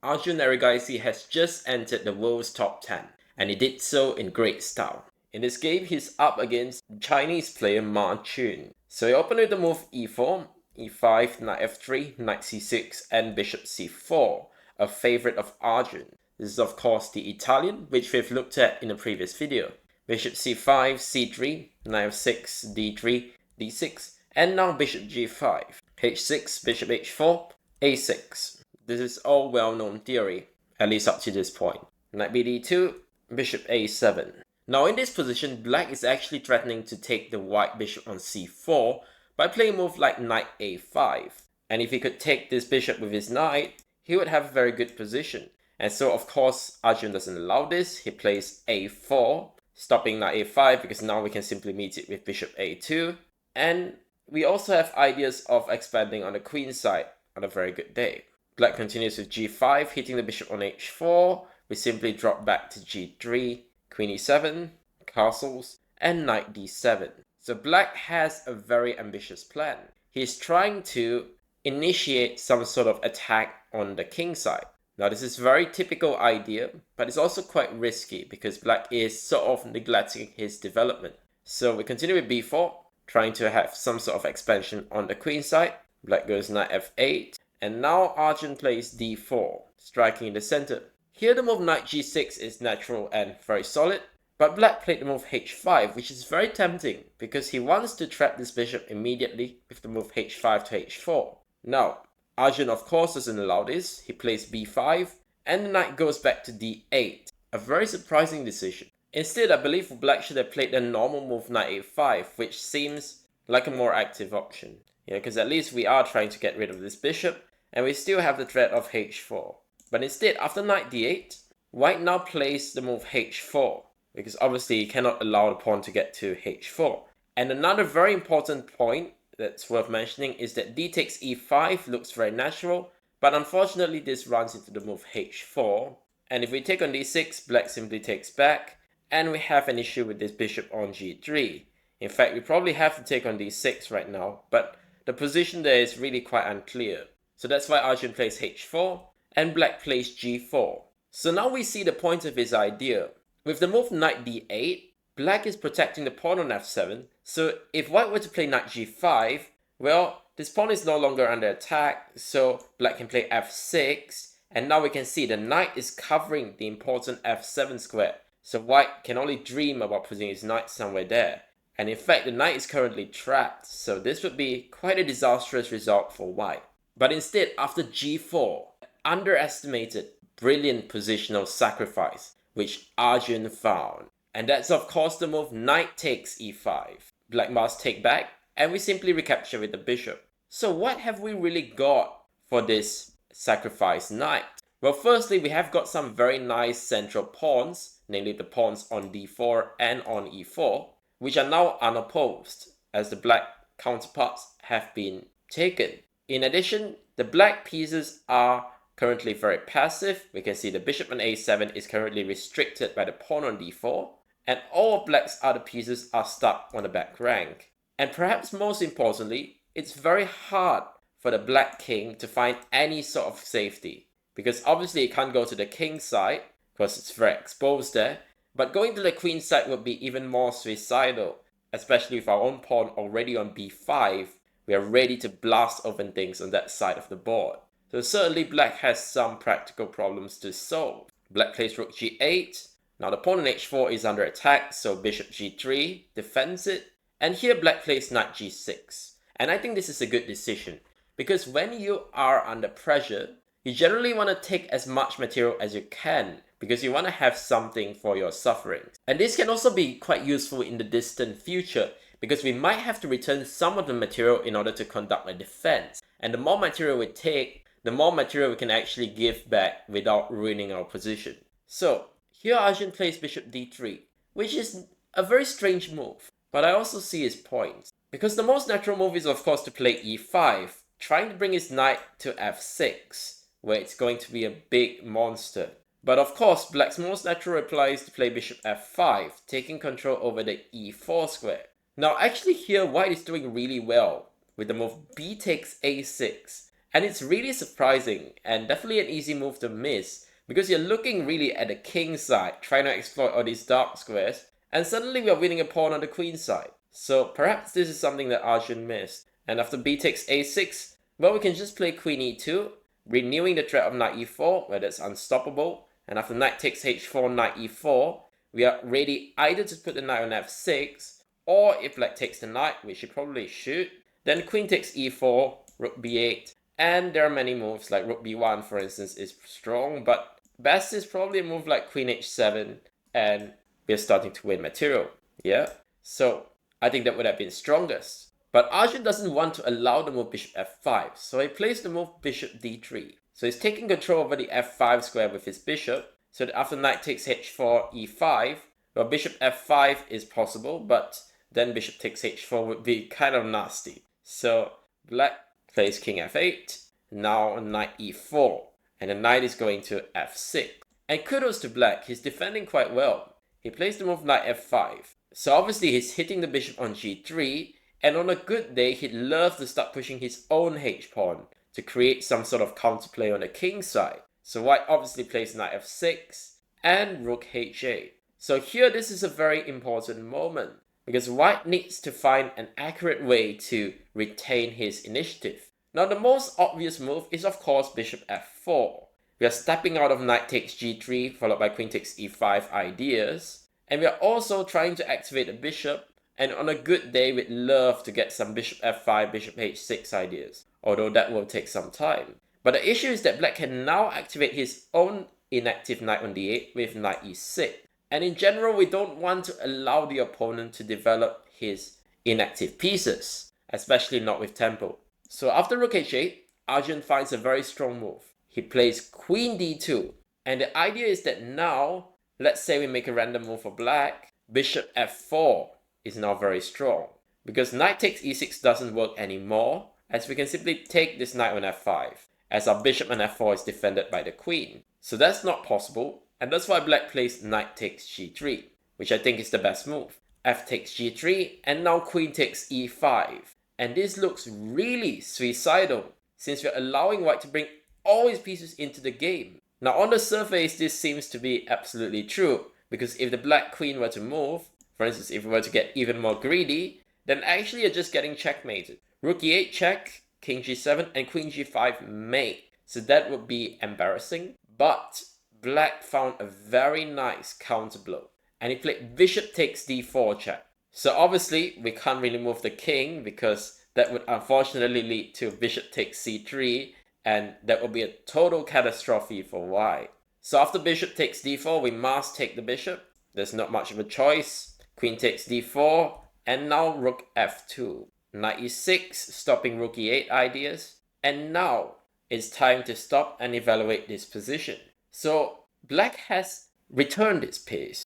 Arjun Erigaisi has just entered the world's top 10, and he did so in great style. In this game, he's up against Chinese player Ma Chun. So he opened with the move e4, e5, knight f3, knight c6, and bishop c4, a favorite of Arjun. This is of course the Italian, which we've looked at in a previous video. Bishop c5, c3, knight f6, d3, d6, and now bishop g5, h6, bishop h4, a6. This is all well-known theory, at least up to this point. Knight bd2, bishop a7. Now in this position, black is actually threatening to take the white bishop on c4 by playing a move like knight a5. And if he could take this bishop with his knight, he would have a very good position. And so of course Arjun doesn't allow this. He plays a4, stopping knight a5 because now we can simply meet it with bishop a2. And we also have ideas of expanding on the queen side on a very good day. Black continues with g5, hitting the bishop on h4. We simply drop back to g3, queen e7, castles, and knight d7. So black has a very ambitious plan. He's trying to initiate some sort of attack on the king side. Now this is a very typical idea, but it's also quite risky because black is sort of neglecting his development. So we continue with b4, trying to have some sort of expansion on the queen side. Black goes knight f8, and now Arjun plays d4, striking in the center. Here the move knight g6 is natural and very solid, but black played the move h5, which is very tempting because he wants to trap this bishop immediately with the move h5 to h4. Now, Arjun of course doesn't allow this. He plays b5, and the knight goes back to d8. A very surprising decision. Instead, I believe black should have played the normal move knight a5, which seems like a more active option. Yeah, because at least we are trying to get rid of this bishop, and we still have the threat of h4. But instead, after knight d8, white now plays the move h4, because obviously you cannot allow the pawn to get to h4. And another very important point that's worth mentioning is that d takes e5 looks very natural, but unfortunately this runs into the move h4. And if we take on d6, black simply takes back, and we have an issue with this bishop on g3. In fact, we probably have to take on d6 right now, but the position there is really quite unclear. So that's why Arjun plays h4, and black plays g4. So now we see the point of his idea. With the move knight d8, black is protecting the pawn on f7, so if white were to play knight g5, well, this pawn is no longer under attack, so black can play f6, and now we can see the knight is covering the important f7 square, so white can only dream about putting his knight somewhere there. And in fact, the knight is currently trapped, so this would be quite a disastrous result for white. But instead, after g4, underestimated brilliant positional sacrifice, which Arjun found. And that's of course the move knight takes e5. Black must take back, and we simply recapture with the bishop. So what have we really got for this sacrifice knight? Well, firstly, we have got some very nice central pawns, namely the pawns on d4 and on e4, which are now unopposed, as the black counterparts have been taken. In addition, the black pieces are currently very passive. We can see the bishop on a7 is currently restricted by the pawn on d4, and all of black's other pieces are stuck on the back rank. And perhaps most importantly, it's very hard for the black king to find any sort of safety, because obviously it can't go to the king side because it's very exposed there, but going to the queen side would be even more suicidal, especially with our own pawn already on b5. We are ready to blast open things on that side of the board. So certainly black has some practical problems to solve. Black plays rook g8. Now the pawn on h4 is under attack, so bishop g3 defends it. And here black plays knight g6. And I think this is a good decision, because when you are under pressure, you generally want to take as much material as you can, because you want to have something for your sufferings. And this can also be quite useful in the distant future, because we might have to return some of the material in order to conduct a defense. And the more material we take, the more material we can actually give back without ruining our position. So here Arjun plays bishop d3, which is a very strange move, but I also see his points. Because the most natural move is of course to play e5, trying to bring his knight to f6, where it's going to be a big monster. But of course, black's most natural reply is to play bishop f5, taking control over the e4 square. Now actually here white is doing really well with the move b takes a6. And it's really surprising and definitely an easy move to miss because you're looking really at the king side, trying to exploit all these dark squares, and suddenly we are winning a pawn on the queen side. So perhaps this is something that Arjun missed. And after b takes a6, well, we can just play queen e2, renewing the threat of knight e4, where that's unstoppable. And after knight takes h4, knight e4, we are ready either to put the knight on f6, or if black takes the knight, which it probably should, then queen takes e4, rook b8, and there are many moves like rook b1, for instance, is strong, but best is probably a move like queen h7, and we're starting to win material. Yeah, so I think that would have been strongest. But Arjun doesn't want to allow the move bishop f5, so he plays the move bishop d3. So he's taking control over the f5 square with his bishop, so that after knight takes h4, e5, well, bishop f5 is possible, but then bishop takes h4 would be kind of nasty. So black plays king f8, now knight e4, and the knight is going to f6. And kudos to black, he's defending quite well. He plays the move knight f5. So obviously he's hitting the bishop on g3, and on a good day he'd love to start pushing his own h-pawn to create some sort of counterplay on the king side. So white obviously plays knight f6 and rook h8. So here this is a very important moment, because white needs to find an accurate way to retain his initiative. Now the most obvious move is of course bishop f4. We are stepping out of knight takes g3 followed by queen takes e5 ideas, and we are also trying to activate the bishop, and on a good day we'd love to get some bishop f5, bishop h6 ideas, although that will take some time. But the issue is that black can now activate his own inactive knight on d8 with knight e6. And in general, we don't want to allow the opponent to develop his inactive pieces, especially not with tempo. So after rook h8, Arjun finds a very strong move. He plays queen d2. And the idea is that now, let's say we make a random move for black, bishop f4 is now very strong. Because knight takes e6 doesn't work anymore, as we can simply take this knight on f5, as our bishop on f4 is defended by the queen. So that's not possible. And that's why black plays knight takes g3, which I think is the best move. F takes g3, and now queen takes e5. And this looks really suicidal, since we're allowing white to bring all his pieces into the game. Now on the surface, this seems to be absolutely true, because if the black queen were to move, for instance, if we were to get even more greedy, then actually you're just getting checkmated. Rook e8 check, king g7, and queen g5 mate. So that would be embarrassing, but black found a very nice counter blow, and he played bishop takes d4 check. So obviously we can't really move the king, because that would unfortunately lead to bishop takes c3, and that would be a total catastrophe for white. So after bishop takes d4, we must take the bishop. There's not much of a choice. Queen takes d4, and now rook f2. Knight e6, stopping rook e8 ideas. And now it's time to stop and evaluate this position. So black has returned its piece.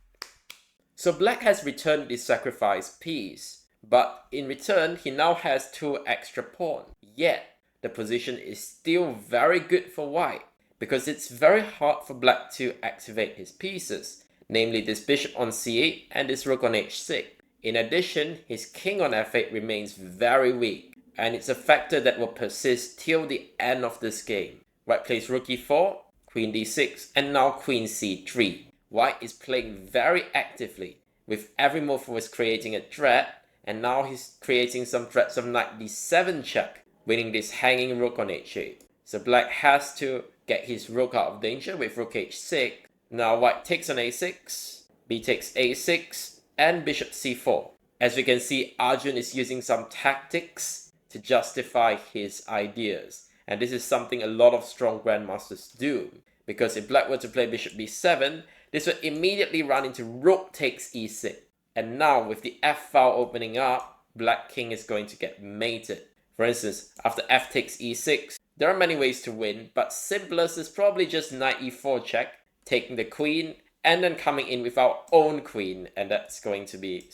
So black has returned this sacrificed piece, but in return he now has 2 extra pawns. Yet the position is still very good for white, because it's very hard for black to activate his pieces, namely this bishop on c8 and this rook on h6. In addition, his king on f8 remains very weak, and it's a factor that will persist till the end of this game. White plays rook e4, queen d6, and now queen c3. White is playing very actively. With every move he was creating a threat, and now he's creating some threats of knight d7 check, winning this hanging rook on h8. So black has to get his rook out of danger with rook h6. Now white takes on a6, b takes a6, and bishop c4. As we can see, Arjun is using some tactics to justify his ideas. And this is something a lot of strong grandmasters do, because if black were to play bishop b7, this would immediately run into rook takes e6. And now with the f file opening up, black king is going to get mated. For instance, after f takes e6, there are many ways to win, but simplest is probably just knight e4 check, taking the queen, and then coming in with our own queen, and that's going to be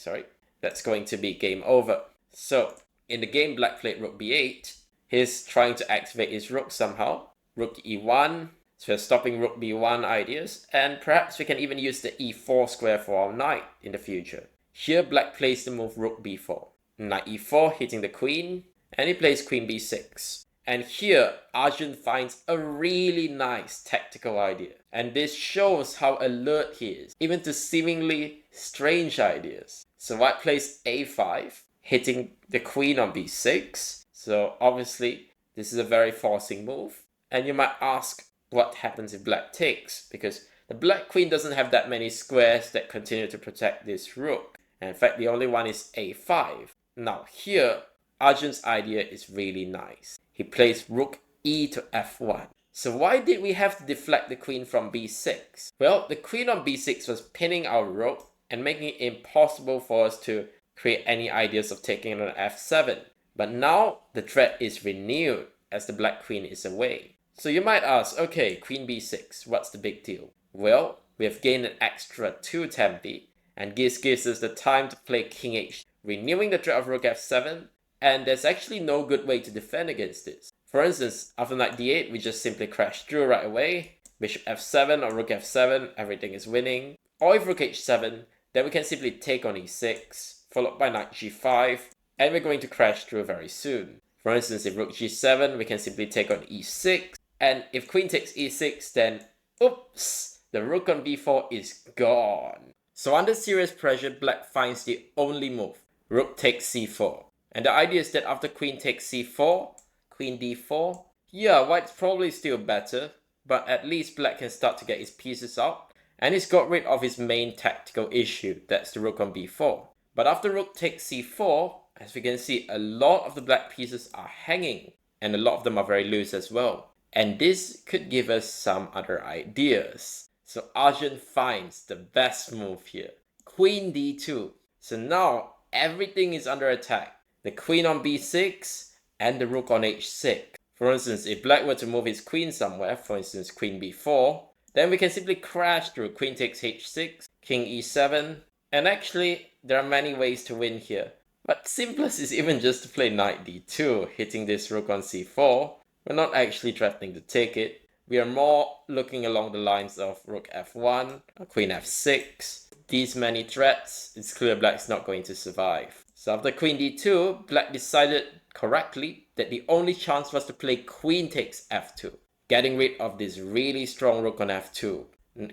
game over. So in the game black played rook b8, he's trying to activate his rook somehow. Rook e1, so we're stopping rook b1 ideas, and perhaps we can even use the e4 square for our knight in the future. Here black plays the move rook b4. Knight e4 hitting the queen, and he plays queen b6. And here, Arjun finds a really nice tactical idea. And this shows how alert he is, even to seemingly strange ideas. So white plays a5, hitting the queen on b6. So obviously, this is a very forcing move. And you might ask what happens if black takes, because the black queen doesn't have that many squares that continue to protect this rook. And in fact, the only one is a5. Now here, Arjun's idea is really nice. He plays rook e to f1. So why did we have to deflect the queen from b6? Well, the queen on b6 was pinning our rook and making it impossible for us to create any ideas of taking it on f7. But now the threat is renewed as the black queen is away. So you might ask, okay, queen b6, what's the big deal? Well, we have gained an extra 2 tempi, and this gives us the time to play king h, renewing the threat of rook f7, and there's actually no good way to defend against this. For instance, after knight d8, we just simply crash through right away. Bishop f7 or rook f7, everything is winning. Or if rook h7, then we can simply take on e6, followed by knight g5, and we're going to crash through very soon. For instance, if rook g7, we can simply take on e6, and if queen takes e6, then oops, the rook on b4 is gone. So under serious pressure, black finds the only move, rook takes c4. And the idea is that after queen takes c4, queen d4, yeah, white's probably still better, but at least black can start to get his pieces out, and he's got rid of his main tactical issue, that's the rook on b4. But after rook takes c4, as we can see, a lot of the black pieces are hanging, and a lot of them are very loose as well. And this could give us some other ideas. So Arjun finds the best move here, queen d2. So now everything is under attack. The queen on b6 and the rook on h6. For instance, if black were to move his queen somewhere, for instance queen b4, then we can simply crash through queen takes h6, king e7, and actually there are many ways to win here. But simplest is even just to play knight d2, hitting this rook on c4. We're not actually threatening to take it. We are more looking along the lines of rook f1, queen f6. These many threats, it's clear black's not going to survive. So after queen d2, black decided correctly that the only chance was to play queen takes f2, getting rid of this really strong rook on f2.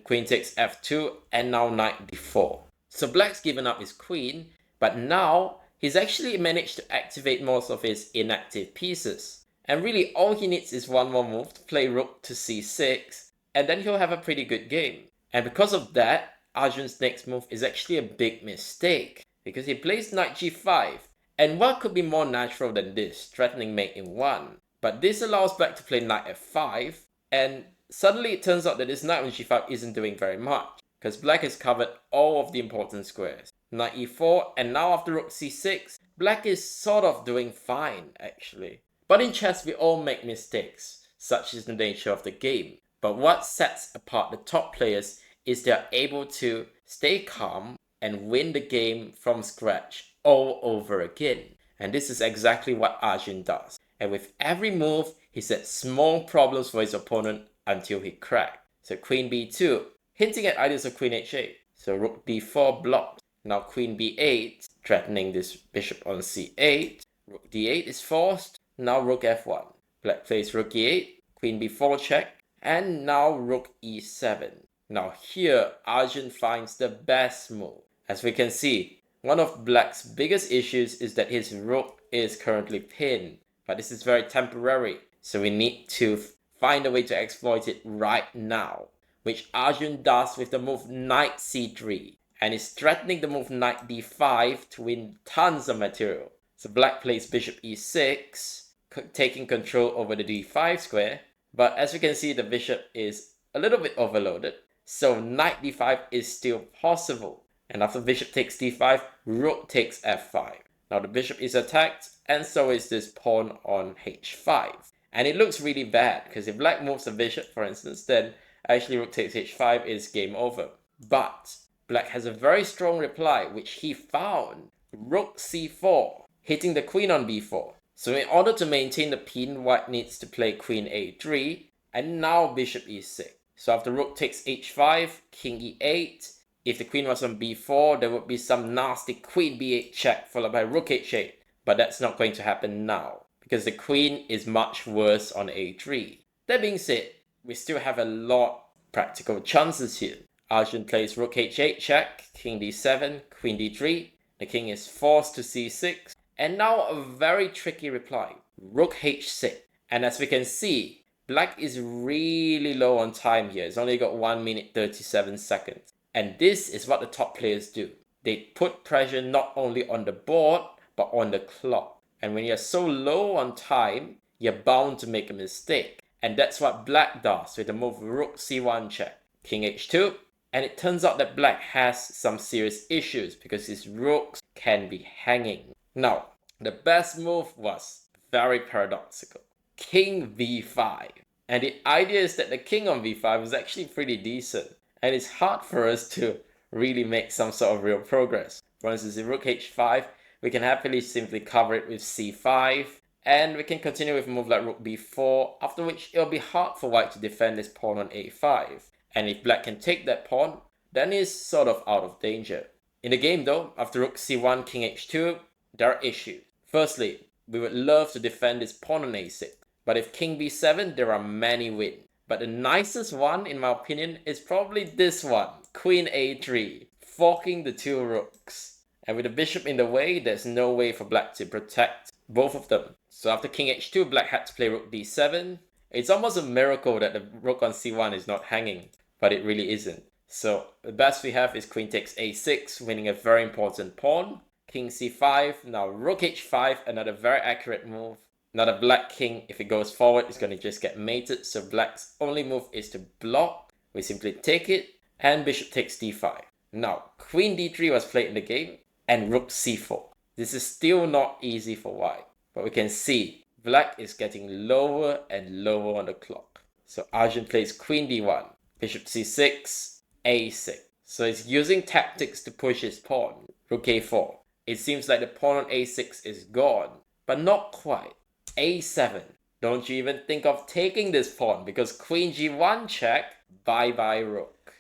Queen takes f2 and now knight d4. So black's given up his queen, but now he's actually managed to activate most of his inactive pieces. And really all he needs is one more move to play rook to c6, and then he'll have a pretty good game. And because of that, Arjun's next move is actually a big mistake, because he plays knight g5, and what could be more natural than this, threatening mate in 1? But this allows black to play knight f5, and suddenly it turns out that this knight on g5 isn't doing very much, because black has covered all of the important squares. Knight e4, and now after rook c6, black is sort of doing fine actually. But in chess we all make mistakes, such is the nature of the game. But what sets apart the top players is they are able to stay calm and win the game from scratch all over again. And this is exactly what Arjun does. And with every move, he set small problems for his opponent until he cracked. So queen b2, hinting at ideas of queen h8. So rook d4 blocked. Now queen b8, threatening this bishop on c8. Rook d8 is forced. Now rook f1. Black plays rook e8, queen b4 check, and now rook e7. Now here, Arjun finds the best move. As we can see, one of black's biggest issues is that his rook is currently pinned. But this is very temporary, so we need to find a way to exploit it right now, which Arjun does with the move knight c3, and is threatening the move knight d5 to win tons of material. So black plays bishop e6, taking control over the d5 square, but as we can see, the bishop is a little bit overloaded, so knight d5 is still possible. And after bishop takes d5, rook takes f5. Now the bishop is attacked, and so is this pawn on h5. And it looks really bad, because if black moves the bishop, for instance, then actually rook takes h5 is game over. But black has a very strong reply, which he found. Rook c4, hitting the queen on b4. So in order to maintain the pin, white needs to play queen a3, and now bishop e6. So after rook takes h5, king e8. If the queen was on b4, there would be some nasty queen b8 check, followed by rook h8. But that's not going to happen now, because the queen is much worse on a3. That being said, we still have a lot practical chances here. Arjun plays rook h8 check, king d7, queen d3. The king is forced to c6. And now a very tricky reply, rook h6. And as we can see, black is really low on time here. It's only got 1 minute 37 seconds. And this is what the top players do. They put pressure not only on the board, but on the clock. And when you're so low on time, you're bound to make a mistake. And that's what black does with the move rook c1 check, king h2. And it turns out that black has some serious issues because his rooks can be hanging. Now, the best move was very paradoxical. King v5. And the idea is that the king on v5 is actually pretty decent. And it's hard for us to really make some sort of real progress. For instance, in rook h5, we can happily simply cover it with c5. And we can continue with a move like rook b4, after which it'll be hard for white to defend this pawn on a5. And if black can take that pawn, then he's sort of out of danger. In the game though, after rook c1, king h2, there are issues. Firstly, we would love to defend this pawn on a6. But if king b7, there are many wins. But the nicest one, in my opinion, is probably this one, queen a3, forking the two rooks. And with the bishop in the way, there's no way for black to protect both of them. So after king h2, black had to play rook d7. It's almost a miracle that the rook on c1 is not hanging, but it really isn't. So the best we have is queen takes a6, winning a very important pawn. King c5, now rook h5, another very accurate move. Now the black king, if it goes forward, is going to just get mated. So black's only move is to block. We simply take it, and bishop takes d5. Now, queen d3 was played in the game, and rook c4. This is still not easy for white, but we can see black is getting lower and lower on the clock. So Arjun plays queen d1, bishop c6, a6. So he's using tactics to push his pawn. Rook a4. It seems like the pawn on a6 is gone, but not quite. a7. Don't you even think of taking this pawn, because queen g1 check, bye-bye rook.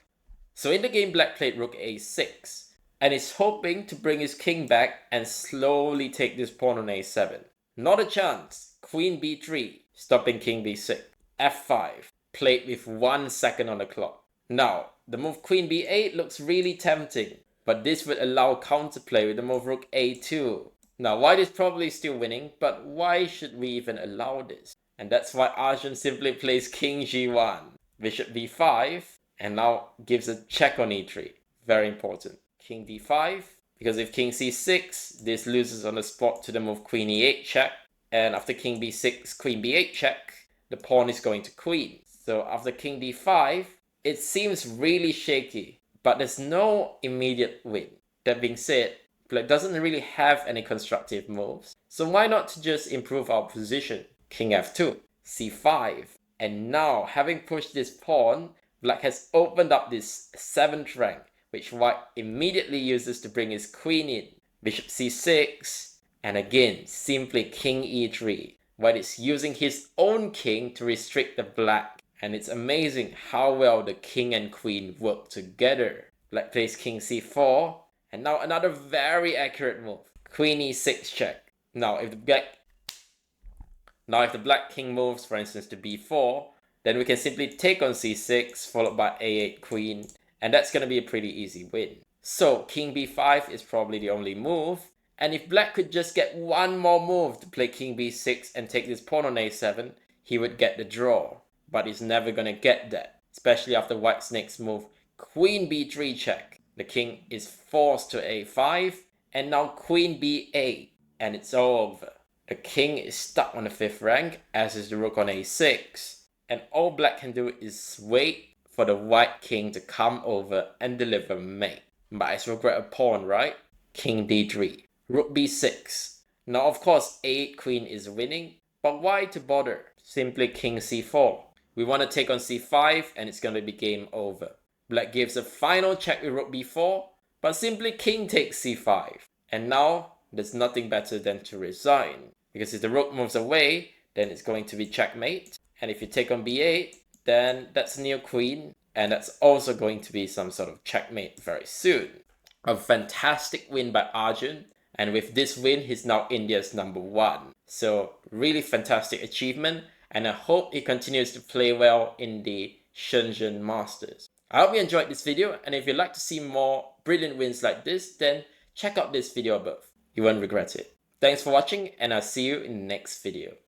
So in the game, black played rook a6, and is hoping to bring his king back and slowly take this pawn on a7. Not a chance. Queen b3, stopping king b6. f5, played with 1 second on the clock. Now, the move queen b8 looks really tempting, but this would allow counterplay with the move rook a2. Now, white is probably still winning, but why should we even allow this? And that's why Arjun simply plays king g1, bishop b5, and now gives a check on e3. Very important. King d5, because if king c6, this loses on the spot to the move queen e8 check. And after king b6, queen b8 check, the pawn is going to queen. So after king d5, it seems really shaky, but there's no immediate win. That being said, black doesn't really have any constructive moves, so why not to just improve our position? King f2, c5, and now having pushed this pawn, black has opened up this 7th rank, which white immediately uses to bring his queen in. Bishop c6, and again, simply king e3. White is using his own king to restrict the black, and it's amazing how well the king and queen work together. Black plays king c4, and now another very accurate move, queen e6 check. Now if the black king moves, for instance, to b4, then we can simply take on c6, followed by a8 queen, and that's going to be a pretty easy win. So king b5 is probably the only move, and if black could just get one more move to play king b6 and take this pawn on a7, he would get the draw. But he's never going to get that, especially after white's next move, queen b3 check. The king is forced to a5, and now queen b8, and it's all over. The king is stuck on the 5th rank, as is the rook on a6, and all black can do is wait for the white king to come over and deliver mate. Might as well grab a pawn, right? King d3, rook b6. Now of course a8 queen is winning, but why to bother? Simply king c4. We want to take on c5, and it's going to be game over. Black gives a final check with rook b4, but simply king takes c5. And now, there's nothing better than to resign. Because if the rook moves away, then it's going to be checkmate. And if you take on b8, then that's near queen. And that's also going to be some sort of checkmate very soon. A fantastic win by Arjun. And with this win, he's now India's #1. So really fantastic achievement, and I hope he continues to play well in the Shenzhen Masters. I hope you enjoyed this video, and if you'd like to see more brilliant wins like this, then check out this video above. You won't regret it. Thanks for watching, and I'll see you in the next video.